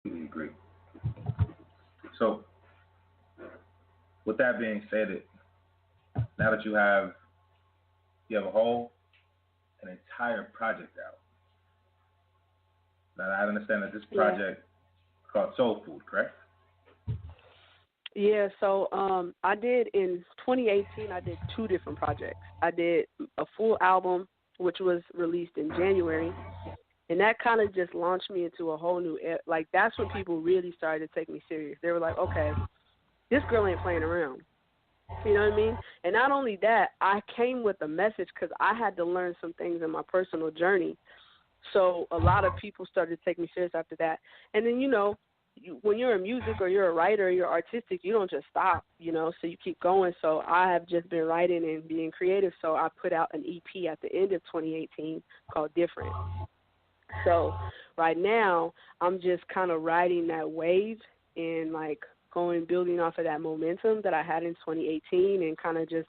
completely agree. So, with that being said, now that you have a whole an entire project out. Now I understand that this Yeah. project is called Soul Food, correct? Yeah, so I did in 2018. I did two different projects. I did a full album, which was released in January, and that kind of just launched me into a whole new like that's when people really started to take me serious. They were like, okay, this girl ain't playing around. You know what I mean? And not only that, I came with a message because I had to learn some things in my personal journey. So a lot of people started to take me serious after that. And then, when you're in music or you're a writer or you're artistic, you don't just stop, so you keep going. So I have just been writing and being creative. So I put out an EP at the end of 2018 called Different. So right now I'm just kind of riding that wave and like building off of that momentum that I had in 2018 and kind of just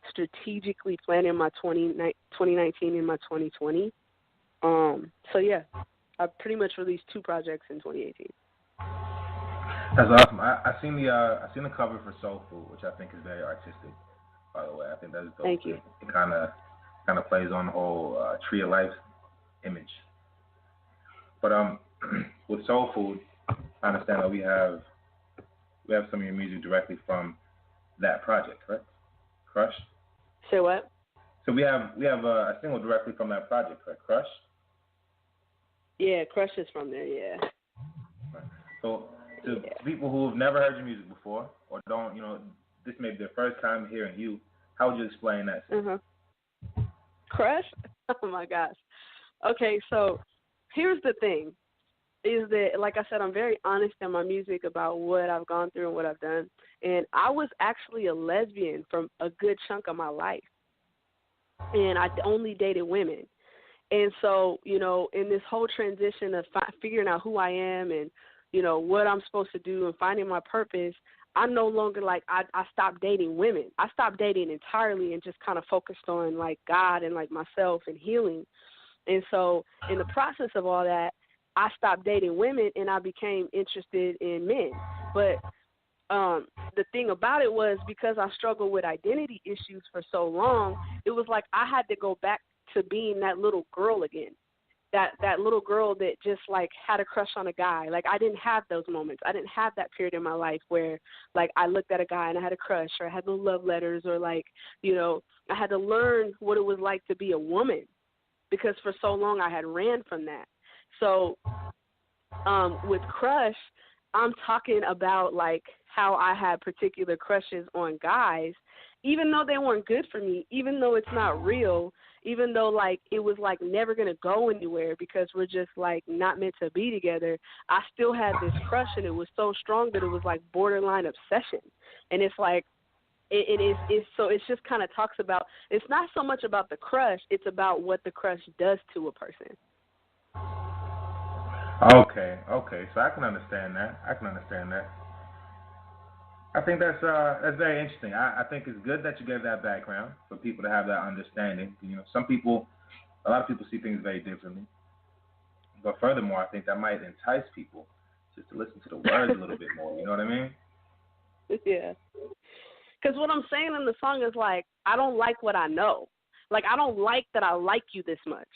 strategically planning my 2019 and my 2020. So yeah, I pretty much released two projects in 2018. That's awesome. I seen the cover for Soul Food, which I think is very artistic. By the way, I think that's dope. Thank you. It kind of plays on the whole tree of life image. But with Soul Food, I understand that we have some of your music directly from that project, correct? Crush. Say what? So we have a single directly from that project, correct? Crush. Yeah, Crush is from there. Yeah. Right. So to people who have never heard your music before or don't, this may be their first time hearing you, how would you explain that? Crush? Oh my gosh. Okay, so here's the thing. Is that, like I said, I'm very honest in my music about what I've gone through and what I've done. And I was actually a lesbian from a good chunk of my life. And I only dated women. And so, in this whole transition of figuring out who I am and, what I'm supposed to do and finding my purpose, I'm no longer I stopped dating women. I stopped dating entirely and just kind of focused on God and myself and healing. And so in the process of all that, I stopped dating women and I became interested in men. But the thing about it was because I struggled with identity issues for so long, it was like I had to go back to being that little girl again. That little girl that just had a crush on a guy. I didn't have those moments. I didn't have that period in my life where I looked at a guy and I had a crush or I had the love letters or I had to learn what it was like to be a woman because for so long I had ran from that. So with Crush, I'm talking about how I had particular crushes on guys, even though they weren't good for me, even though it's not real, even though it was never going to go anywhere because we're just not meant to be together. I still had this crush and it was so strong that it was borderline obsession. And it's it's just kind of talks about, it's not so much about the crush, it's about what the crush does to a person. Okay. So I can understand that. I think that's very interesting. I think it's good that you gave that background for people to have that understanding. A lot of people see things very differently. But furthermore, I think that might entice people just to listen to the words a little bit more. You know what I mean? Yeah. Because what I'm saying in the song is I don't like what I know. I don't like that I like you this much.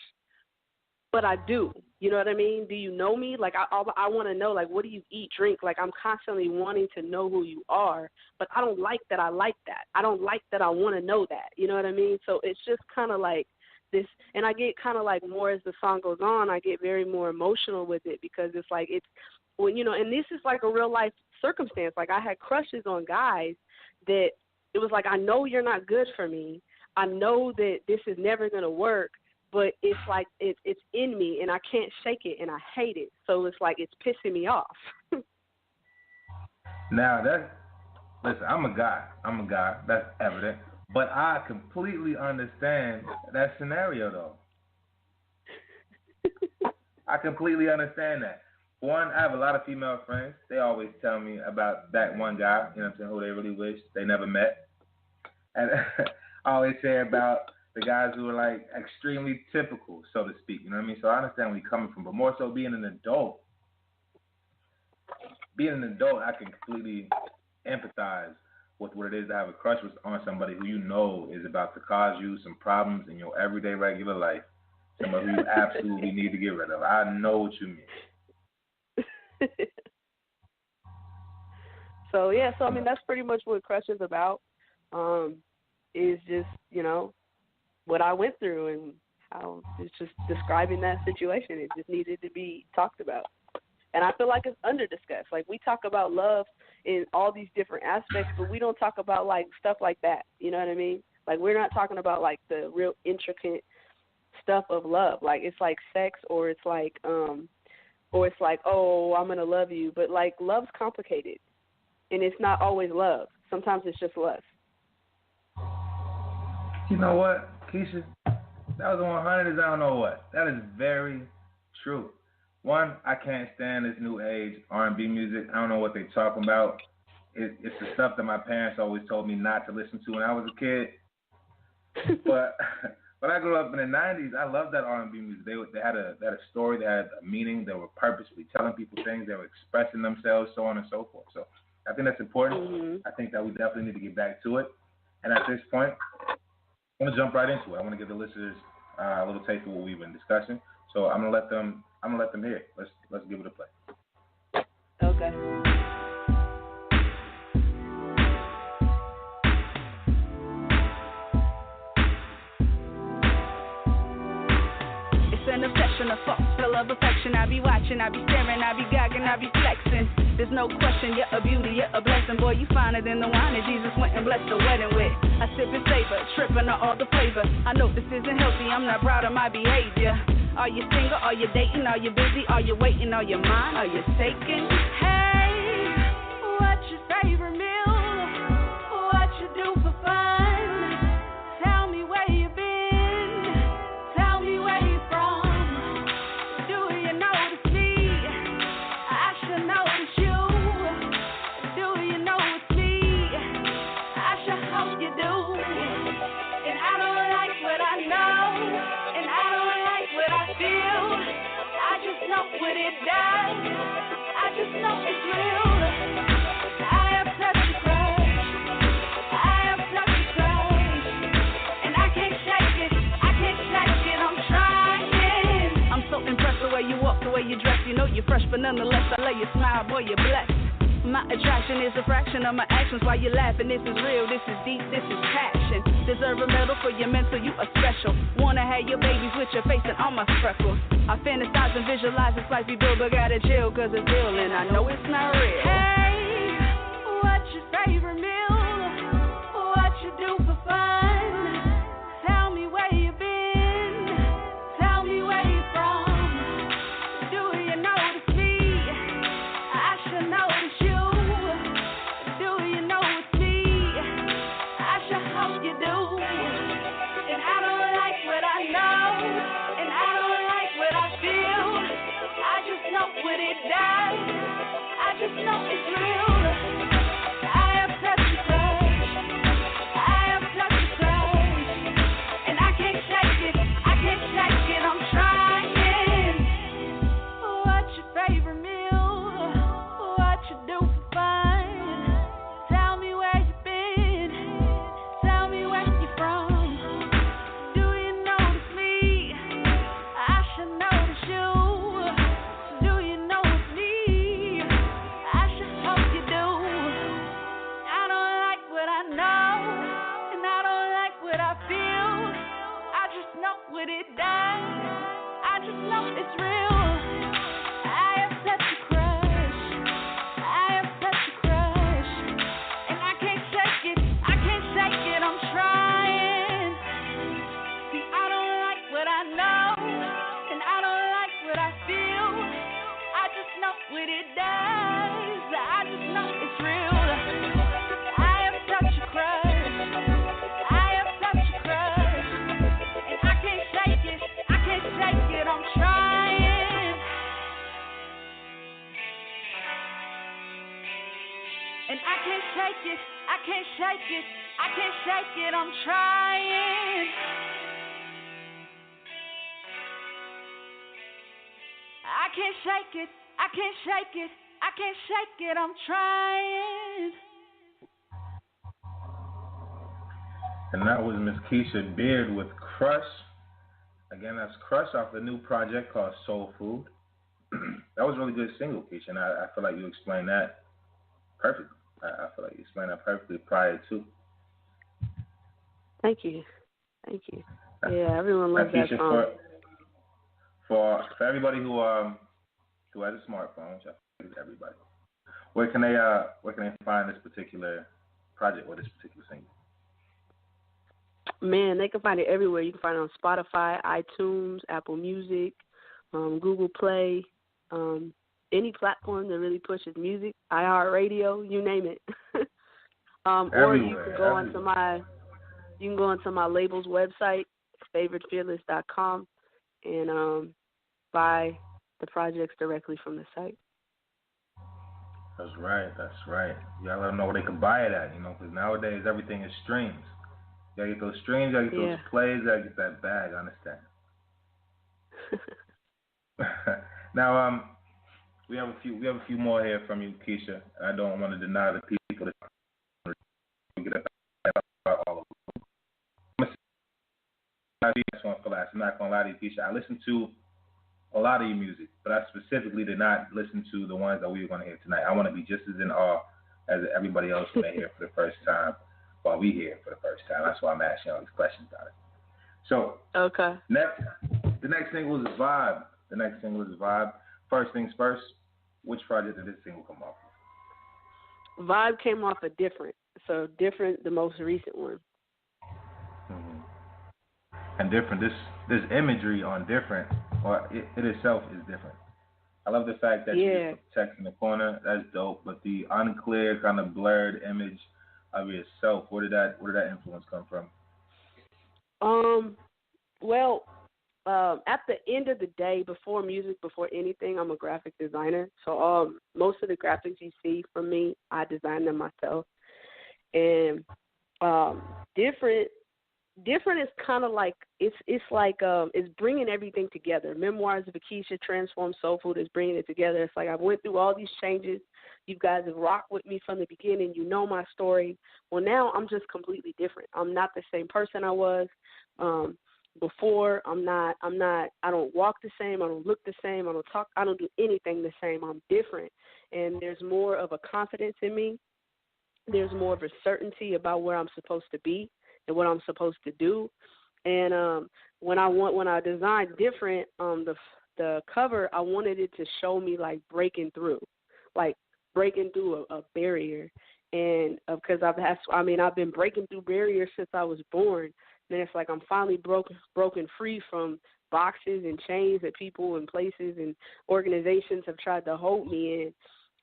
But I do. You know what I mean? Do you know me? I want to know, what do you eat, drink? I'm constantly wanting to know who you are, but I don't like that I like that. I don't like that I want to know that. You know what I mean? So it's just kind of this, and I get kind of more as the song goes on, I get very more emotional with it because it's it's, when, and this is a real life circumstance. I had crushes on guys that it was I know you're not good for me. I know that this is never going to work. But it's it's in me, and I can't shake it, and I hate it. So it's it's pissing me off. Now, listen, I'm a guy. That's evident. But I completely understand that scenario, though. I completely understand that. One, I have a lot of female friends. They always tell me about that one guy, who they really wish they never met. And I always say about the guys who are extremely typical, so to speak. You know what I mean? So I understand where you're coming from, but more so being an adult, being an adult, I can completely empathize with what it is to have a crush on somebody who you know is about to cause you some problems in your everyday regular life. Somebody who you absolutely need to get rid of. I know what you mean. So I mean that's pretty much what crush is about. Is just, you know, what I went through and how it's just describing that situation. It just needed to be talked about. And I feel like it's under discussed. Like we talk about love in all these different aspects, but we don't talk about like stuff like that. You know what I mean? Like we're not talking about like the real intricate stuff of love. Like it's like sex or it's like oh, I'm gonna love you. But like love's complicated. And it's not always love. Sometimes it's just lust. You know what, Keasha? That was 100 as I don't know what. That is very true. One, I can't stand this new age R&B music. I don't know what they're talking about. It's the stuff that my parents always told me not to listen to when I was a kid. But when I grew up in the 90s, I loved that R&B music. They had a story, they had a meaning, they were purposely telling people things, they were expressing themselves, so on and so forth. So I think that's important. Mm-hmm. I think that we definitely need to get back to it. And at this point, I'm going to jump right into it. I want to give the listeners a little taste of what we've been discussing. So I'm gonna let them hear it. Let's give it a play. Okay. It's an obsession, a thought full of affection. I be watching, I be staring, I be gagging, I be flexing. There's no question, you're a beauty, you're a blessing. Boy, you finer than the wine that Jesus went and blessed the wedding with. I sip and savor, tripping on all the flavor. I know this isn't healthy, I'm not proud of my behavior. Are you single? Are you dating? Are you busy? Are you waiting? Are you mine? Are you taking? Hey, what's your favorite meal? What you do for fun? Tell me where you been. Tell me where you from. Do you notice me? I should notice you. Do you know it's me? I should hope you do. And I don't like what I know. And I don't like what I feel. I just know what it does. I just know it's real. I have such a crush. I have such a crush. And I can't shake it. I can't shake it. I'm trying. I'm so impressed the way you walk, the way you dress. You know you're fresh, but nonetheless I love your smile. Boy, you're blessed. My attraction is a fraction of my actions. While you're laughing, this is real, this is deep, this is passion. Deserve a medal for your mental, you are special. Wanna have your babies with your face and all my freckles. I fantasize and visualize this life we build, but gotta chill, cause it's real and I know it's not real. Hey, what's your favorite meal? What you do for fun? Tell me where you been. Tell me where you from. Do you notice me? I should notice you. Do you know it's me? I should hope you do. And I don't like what I know. And I don't like what I feel. I just know what it does. I just know it's real. I have such a crush. I have such a crush. And I can't shake it. I can't shake it. I'm trying. What's your favorite meal? What you do for fun? Tell me where you been. Tell me where you from. Do you notice me? I should notice you. Do you know it's me? I should hope you do. I don't like what I know, and I don't like what I feel. I just know what it does. I just know it's real. I have such a crush. I have such a crush. And I can't shake it. I can't shake it. I'm trying. See, I don't like what I know. And I don't like what I feel. I just know what it does. I just know it's real. I have such a crush. I have such a crush. And I can't shake it. I can't shake it. I'm trying. And I can't shake it. I can't shake it. I can't shake it. I'm trying. I can't shake it. I can't shake it. I can't shake it, I'm trying. And that was Miss Keasha Beard with Crush. Again, that's Crush off the new project called Soul Food. That was a really good single, Keasha, and I feel like you explained that perfectly. I feel like you explained that perfectly prior to. Thank you. Yeah, everyone loves that Keasha, song. For everybody who has a smartphone, which I think is everybody, where can they find this particular project or this particular single? Man, they can find it everywhere. You can find it on Spotify, iTunes, Apple Music, Google Play, any platform that really pushes music, iHeartRadio, you name it. Or you can go onto my label's website, favoritefearless.com, and buy the projects directly from the site. That's right. You gotta let them know where they can buy it at, because nowadays everything is streams. You gotta get those streams, you gotta get those plays, you gotta get that bag, I understand. Now, we have a few more here from you, Keasha. I don't want to deny the people that we get about all of them. I'm not gonna lie to you, Keasha. I listen to a lot of your music, but I specifically did not listen to the ones that we were gonna hear tonight. I want to be just as in awe as everybody else when they hear it for the first time, while we hear it for the first time. That's why I'm asking all these questions about it. So, okay. The next single is Vibe. First things first, which project did this single come off of? Vibe came off of Different. So Different, the most recent one. Mm-hmm. And Different, this imagery on Different, or it itself is different. I love the fact that you just put text in the corner. That's dope. But the unclear, kind of blurred image of yourself, where did that influence come from? Well, at the end of the day, before music, before anything, I'm a graphic designer. So most of the graphics you see from me, I design them myself. And different is kind of like it's bringing everything together. Memoirs of Keasha Transformed Soul Food is bringing it together. It's like I went through all these changes. You guys have rocked with me from the beginning. You know my story. Well, now I'm just completely different. I'm not the same person I was before. I don't walk the same. I don't look the same. I don't talk. I don't do anything the same. I'm different. And there's more of a confidence in me. There's more of a certainty about where I'm supposed to be and what I'm supposed to do. And when I designed Different, the cover, I wanted it to show me like breaking through a barrier. And because I've been breaking through barriers since I was born. And it's like I'm finally broken free from boxes and chains that people and places and organizations have tried to hold me in.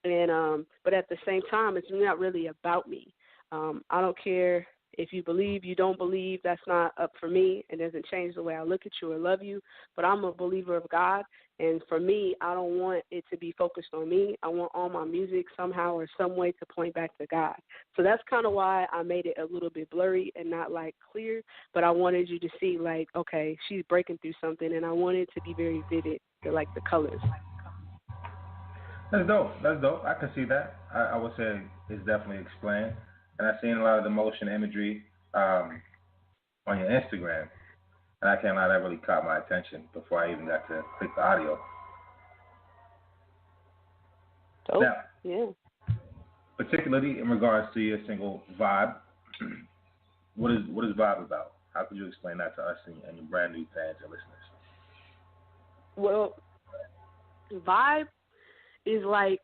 And but at the same time, it's not really about me. I don't care if you believe, you don't believe. That's not up for me. It doesn't change the way I look at you or love you. But I'm a believer of God. And for me, I don't want it to be focused on me. I want all my music somehow or some way to point back to God. So that's kind of why I made it a little bit blurry and not like clear. But I wanted you to see like, okay, she's breaking through something. And I wanted it to be very vivid, like the colors. That's dope. I can see that. I would say it's definitely explained. And I've seen a lot of the motion imagery on your Instagram. And I can't lie, that really caught my attention before I even got to click the audio. Dope. Now, yeah. Particularly in regards to your single Vibe, what is Vibe about? How could you explain that to us and your brand new fans and listeners? Well, Vibe is like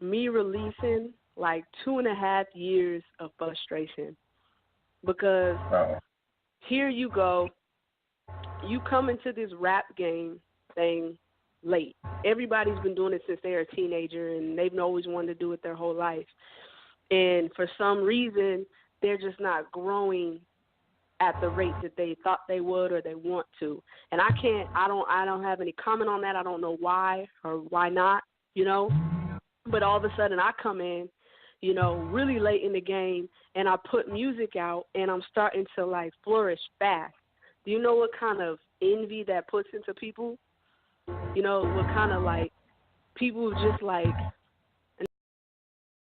me releasing like 2.5 years of frustration, because here you go, you come into this rap game thing late. Everybody's been doing it since they were a teenager, and they've always wanted to do it their whole life. And for some reason, they're just not growing at the rate that they thought they would or they want to. And I don't have any comment on that. I don't know why or why not, But all of a sudden I come in, really late in the game, and I put music out, and I'm starting to, like, flourish fast. Do you know what kind of envy that puts into people? What kind of, like, people just, like,